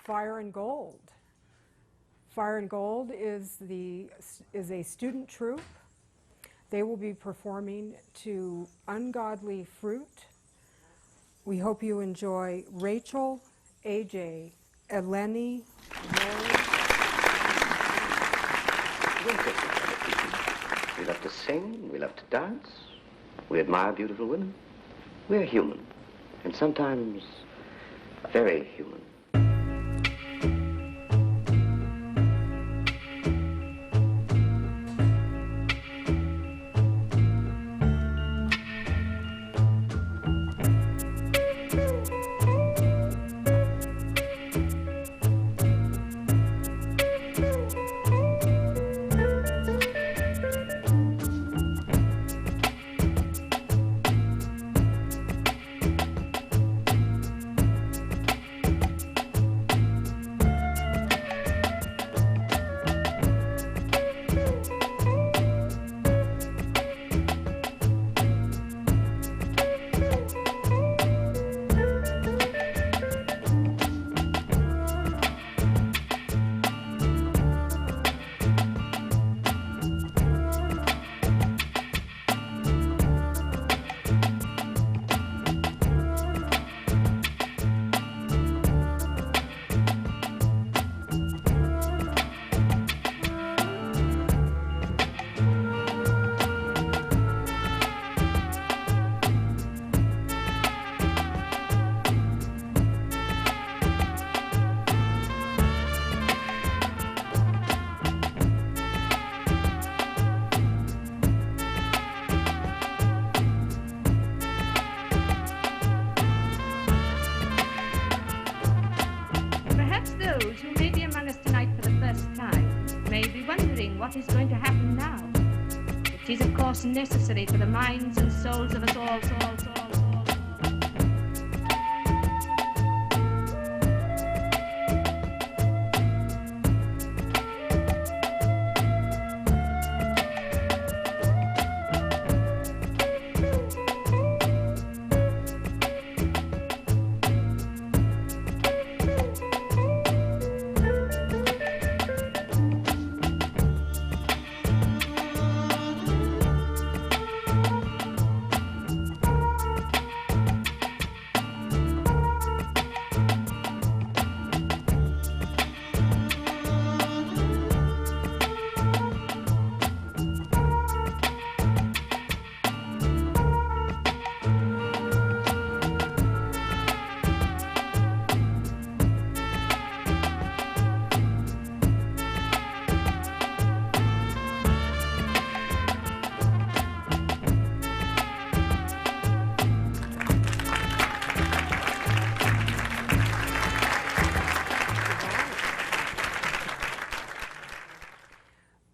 Fire and Gold. Fire and Gold is a student troupe. They will be performing to Ungodly Fruit. We hope you enjoy Rachel, AJ, Eleni, Mary. We love to sing, we love to dance, we admire beautiful women. We're human, and sometimes very human. What is going to happen now? It is, of course, necessary for the minds and souls of us all.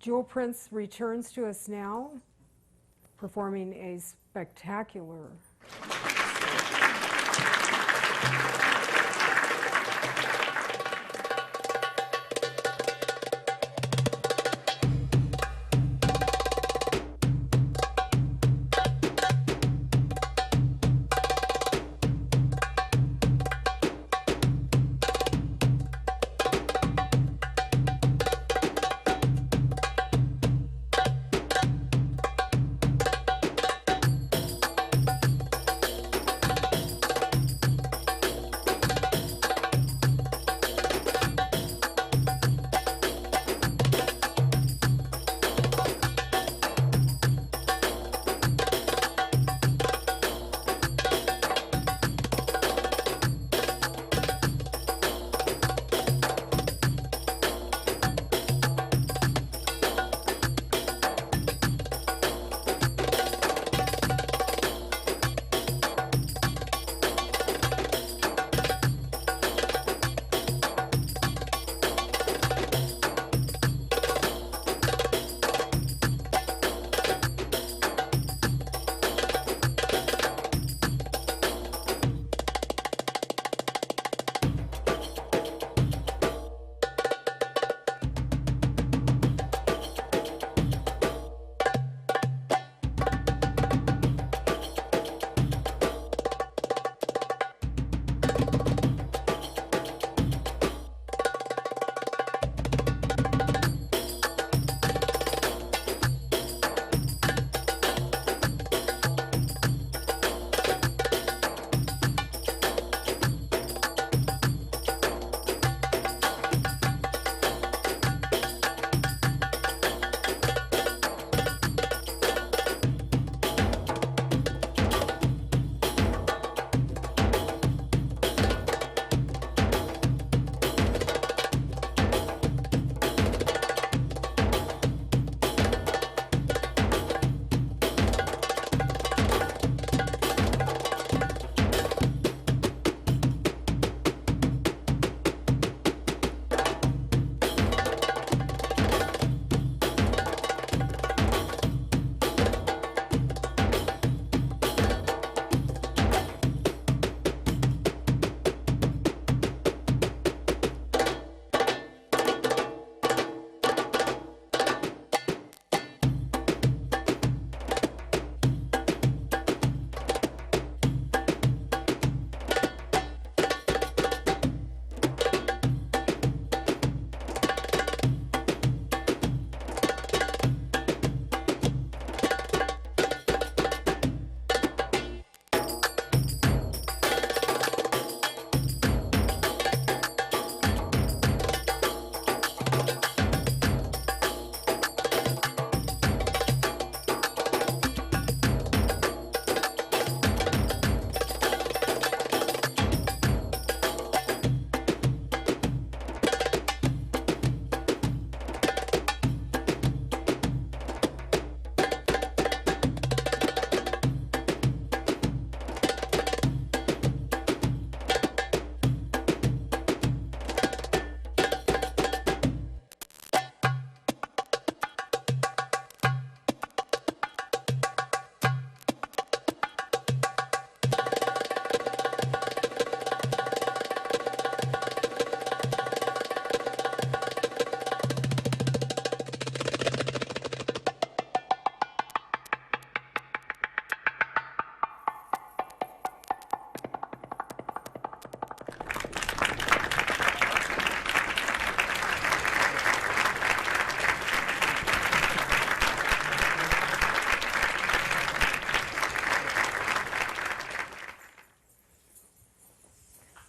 Jewel Prince returns to us now, performing a spectacular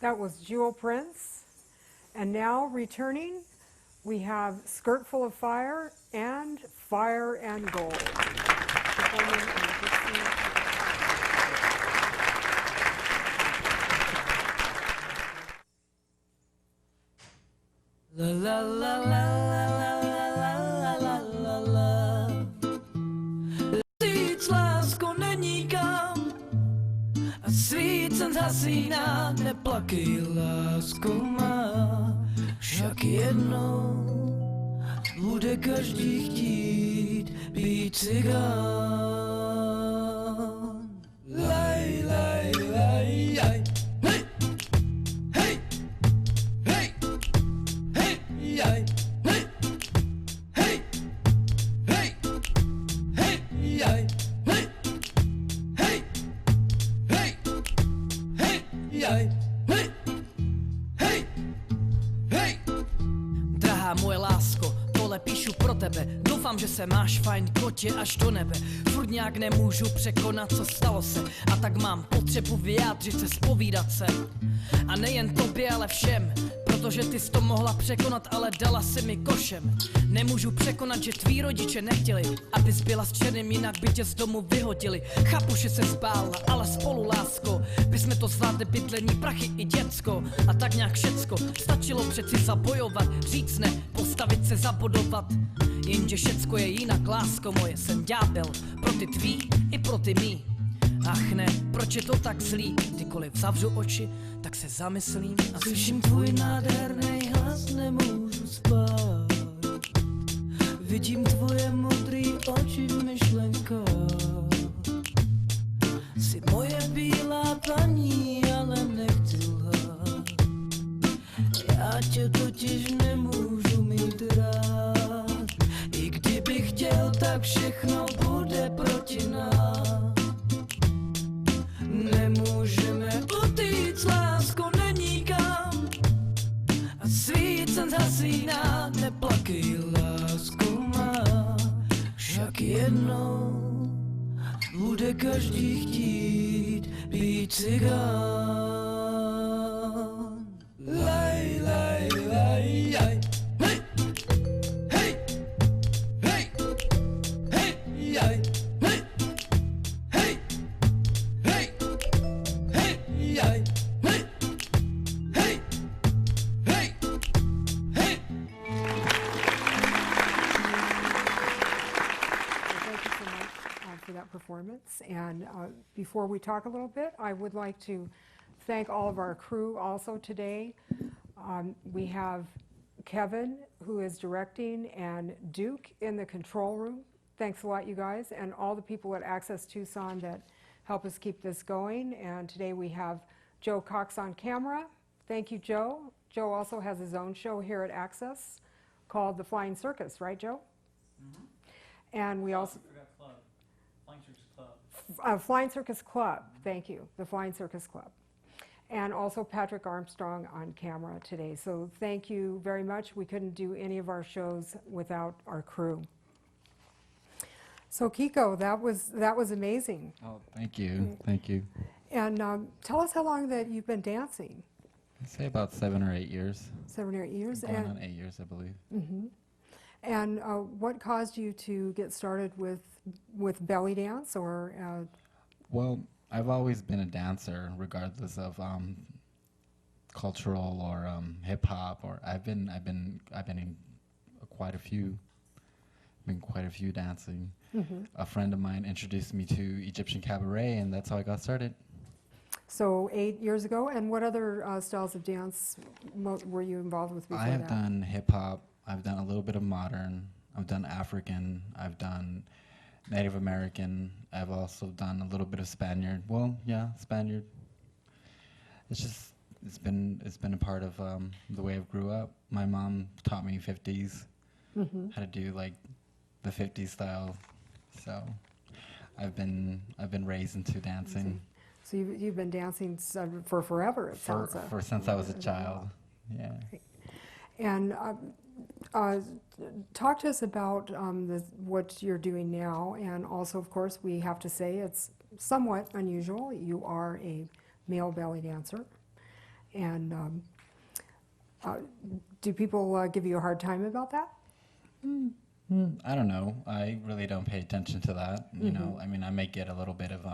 That was Jewel Prince. And now returning, we have Skirt Full of Fire and Fire and Gold. Performing in Dixie. La la la la la la la la la. Říct lásko není kam a svícen zhasíná, neplakej lásko má, však jednou bude každý chtít být cigán. Laj, laj, laj, laj. Drahá moje lásko, tohle píšu pro tebe. Doufám, že se máš fajn, kotě až do nebe. Furt nějak nemůžu překonat, co stalo se. A tak mám potřebu vyjádřit se, zpovídat se. A nejen tobě, ale všem. Protože ty jsi to mohla překonat, ale dala si mi košem. Nemůžu překonat, že tví rodiče nechtěli, abys byla s černým, jinak by tě z domu vyhodili. Chápu, že se zbála, ale spolu, lásko, bychom to zvládli, bydlení, prachy i děcko. A tak nějak všecko, stačilo přeci zabojovat, říct ne, postavit se, zabodovat. Jenže všecko je jinak, lásko moje, jsem ďábel, pro ty tvý i pro ty mý. Ach ne, proč je to tak zlý? Kdykoliv zavřu oči, tak se zamyslím a slyším tvůj nádherný hlas, nemůžu spát. Vidím tvoje modrý oči v myšlenkách. Jsi moje bílá paní, ale nechci lhát. Já tě totiž nemůžu mít rád. I kdybych chtěl, tak všechno bude proti nás. Nemůžeme utíct, lásko, není kam. A svícen zhasíná, neplakej, lásko má. Však jednou bude každý chtít být cigán. Laj, laj, laj, laj. Hej, hej, hej, hej, jaj. For that performance. And before we talk a little bit, I would like to thank all of our crew also today. We have Kevin, who is directing, and Duke in the control room. Thanks a lot, you guys, and all the people at Access Tucson that help us keep this going. And today we have Joe Cox on camera. Thank you, Joe. Joe also has his own show here at Access called The Flying Circus, right, Joe? Mm-hmm. And we also... Flying Circus Club, thank you, the Flying Circus Club. And also Patrick Armstrong on camera today. So thank you very much. We couldn't do any of our shows without our crew. So Kiko, that was amazing. Oh, thank you, thank you. And tell us how long that you've been dancing. I'd say about 7 or 8 years. 7 or 8 years? Going on 8 years, I believe. Mm-hmm. And what caused you to get started with belly dance, or? Well, I've always been a dancer, regardless of cultural or hip hop. Or I've been in quite a few dancing. Mm-hmm. A friend of mine introduced me to Egyptian cabaret, and that's how I got started. So 8 years ago. And what other styles of dance were you involved with before that? I have done hip hop. I've done a little bit of modern. I've done African. I've done Native American. I've also done a little bit of Spaniard. Well, yeah, Spaniard. It's been a part of the way I grew up. My mom taught me 50s, mm-hmm. how to do like the 50s style. So I've been raised into dancing. So you've been dancing for forever. It sounds for since I was a child. Yeah. And talk to us about what you're doing now, and also, of course, we have to say it's somewhat unusual. You are a male belly dancer, And do people give you a hard time about that? I don't know. I really don't pay attention to that. You know, I mean, I may get a little bit of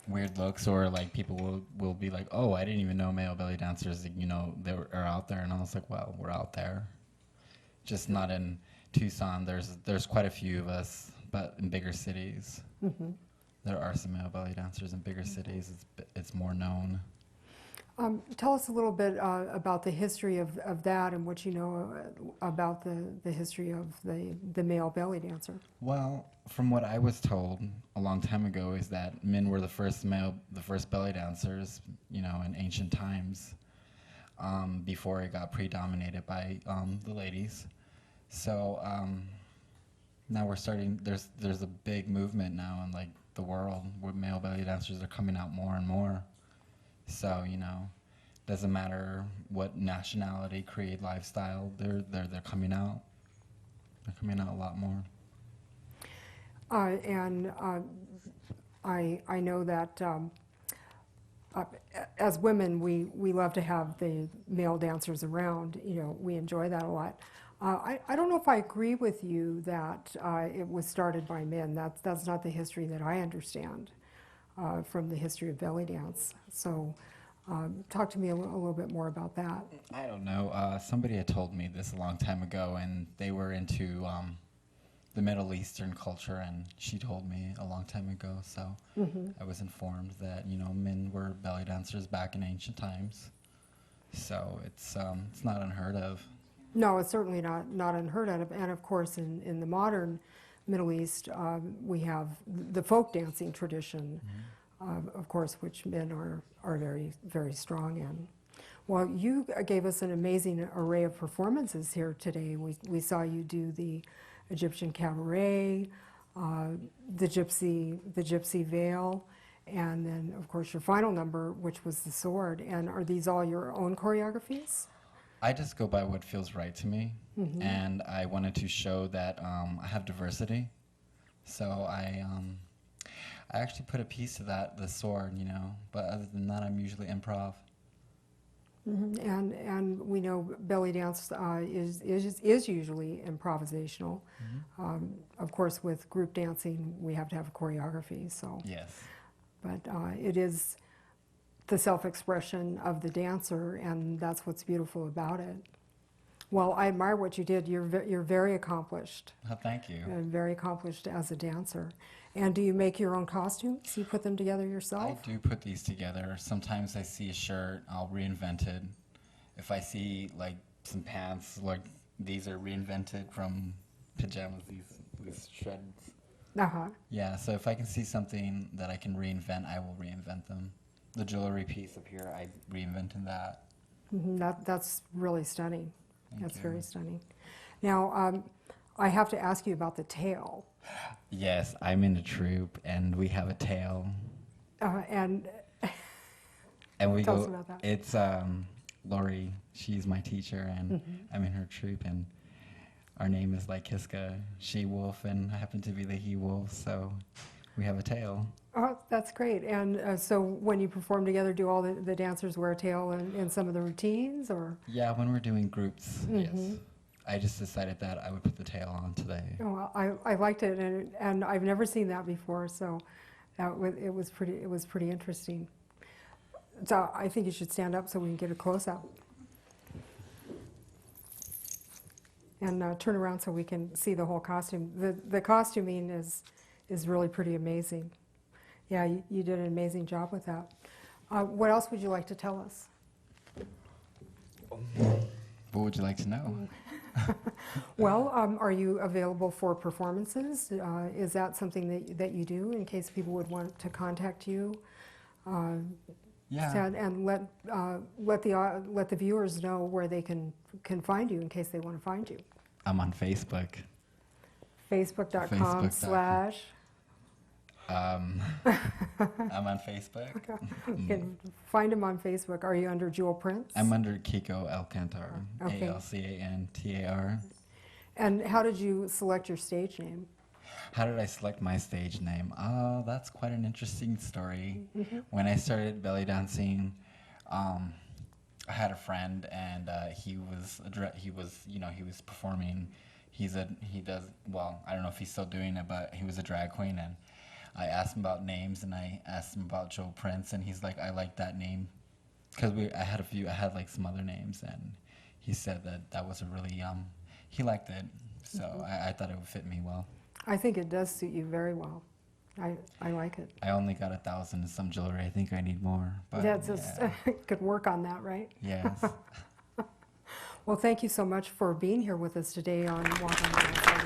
weird looks, or like people will be like, "Oh, I didn't even know male belly dancers, you know, are out there." And I was like, "Well, we're out there, just not in Tucson. There's quite a few of us, but in bigger cities, there are some male belly dancers in bigger cities. It's more known." Tell us a little bit about the history of that and what you know about the history of the male belly dancer. Well, from what I was told a long time ago is that men were the first belly dancers, you know, in ancient times, before it got predominated by the ladies. So now we're starting. There's a big movement now in like the world where male belly dancers are coming out more and more. So, you know, doesn't matter what nationality, creed, lifestyle, they're coming out. They're coming out a lot more. And I know that as women, we love to have the male dancers around. You know, we enjoy that a lot. I don't know if I agree with you that it was started by men. That's not the history that I understand from the history of belly dance. So talk to me a little bit more about that. I don't know. Somebody had told me this a long time ago, and they were into the Middle Eastern culture, and she told me a long time ago. So I was informed that, you know, men were belly dancers back in ancient times. So it's not unheard of. No, it's certainly not unheard of. And of course, in the modern Middle East, we have the folk dancing tradition, of course, which men are very, very strong in. Well, you gave us an amazing array of performances here today. We saw you do the Egyptian cabaret, the gypsy veil, and then, of course, your final number, which was the sword. And are these all your own choreographies? I just go by what feels right to me, and I wanted to show that I have diversity. So I actually put a piece to that, the sword, you know. But other than that, I'm usually improv. And we know belly dance is usually improvisational. Of course, with group dancing, we have to have a choreography. So Yes. but it is the self-expression of the dancer, and that's what's beautiful about it. Well, I admire what you did. You're very accomplished. Oh, thank you. And very accomplished as a dancer. And do you make your own costumes? You put them together yourself? I do put these together. Sometimes I see a shirt, I'll reinvent it. If I see like some pants, like these are reinvented from pajamas, these shreds. Yeah, so if I can see something that I can reinvent, I will reinvent them. The jewelry piece up here, I reinvented that. That's really stunning. That's you. very stunning. Now, I have to ask you about the tail. Yes, I'm in a troupe, and we have a tail. And we tell go. us about that. It's Lori. She's my teacher, and I'm in her troupe, and our name is like Kiska, she wolf, and I happen to be the he wolf, so we have a tail. Oh, that's great. And so when you perform together, do all the dancers wear a tail in some of the routines, or? Yeah, when we're doing groups, yes. I just decided that I would put the tail on today. Oh, I liked it, and I've never seen that before, so it was pretty interesting. So I think you should stand up so we can get a close-up. And turn around so we can see the whole costume. The costuming is really pretty amazing. Yeah, you did an amazing job with that. What else would you like to tell us? What would you like to know? Well, are you available for performances? Is that something that you do in case people would want to contact you? Yeah. And let the viewers know where they can find you in case they want to find you. I'm on Facebook. Facebook.com/ I'm on Facebook. You can find him on Facebook. Are you under Jewel Prince? I'm under Kiko Alcantar, Okay. Alcantar. And how did you select your stage name? How did I select my stage name? Oh, that's quite an interesting story. When I started belly dancing, I had a friend, and he was performing. He does well. I don't know if he's still doing it, but he was a drag queen, and I asked him about names, and I asked him about Joe Prince, and he's like, I like that name, because I had like some other names, and he said that was a really he liked it, so I thought it would fit me well. I think it does suit you very well. I like it. I only got 1,000 and some jewelry. I think I need more. But Yeah, just could work on that, right? Yes. Well, thank you so much for being here with us today on Walking the Outside.